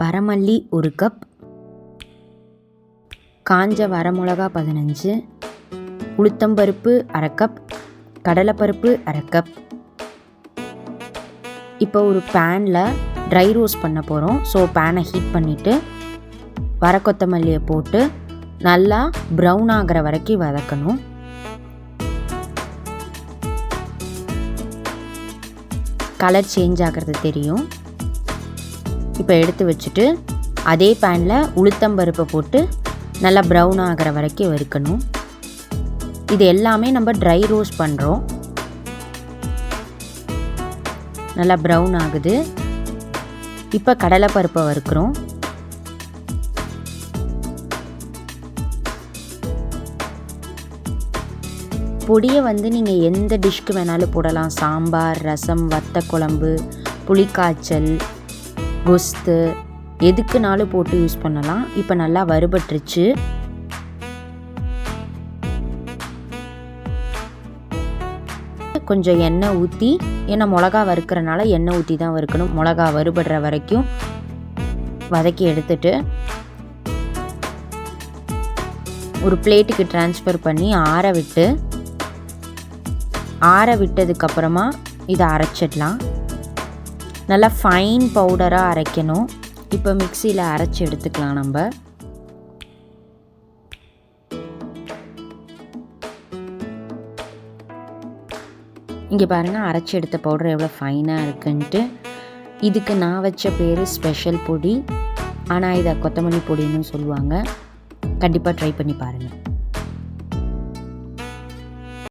வரமல்லி 1 cup, காஞ்ச வரமிளகா 15, உளுத்தம்பருப்பு 1/2 கப், கடலைப்பருப்பு 1/2 கப். இப்போ ஒரு பேனில் ட்ரை ரோஸ்ட் பண்ண போகிறோம். ஸோ பேனை ஹீட் பண்ணிவிட்டு வர கொத்தமல்லியை போட்டு நல்லா ப்ரௌன் ஆகிற வரைக்கும் வதக்கணும். கலர் சேஞ்ச் ஆகிறது தெரியும். இப்போ எடுத்து வச்சுட்டு அதே பேனில் உளுத்தம்பருப்பை போட்டு நல்லா ப்ரௌன் ஆகிற வரைக்கும் வறுக்கணும். இது எல்லாமே நம்ம ட்ரை ரோஸ்ட் பண்ணுறோம். நல்லா ப்ரௌன் ஆகுது. இப்போ கடலைப்பருப்பை வறுக்கிறோம். பொடியை நீங்கள் எந்த டிஷ்க்கு வேணாலும் போடலாம். சாம்பார், ரசம், வத்த குழம்பு, புளிக்காய்ச்சல், கொஸ்து எதுக்குனாலும் போட்டு யூஸ் பண்ணலாம். இப்போ நல்லா வறுபட்டுருச்சு. கொஞ்சம் எண்ணெய் ஊற்றி, ஏன்னா மிளகா வறுக்கிறனால எண்ணெய் ஊற்றி தான் வறுக்கணும். மிளகா வறுபடுற வரைக்கும் வதக்கி எடுத்துட்டு ஒரு பிளேட்டுக்கு ட்ரான்ஸ்ஃபர் பண்ணி ஆற விட்டதுக்கப்புறமா இதை அரைச்சிடலாம். நல்லா ஃபைன் பவுடராக அரைக்கணும். இப்போ மிக்சியில் அரைச்சி எடுத்துக்கலாம். நம்ம இங்கே பாருங்கள், அரைச்சி எடுத்த பவுடர் எவ்வளோ ஃபைனாக இருக்குன்ட்டு. இதுக்கு நான் வச்ச பேர் ஸ்பெஷல் பொடி, ஆனால் இதை கொத்தமல்லி பொடின்னு சொல்லுவாங்க. கண்டிப்பாக ட்ரை பண்ணி பாருங்கள்.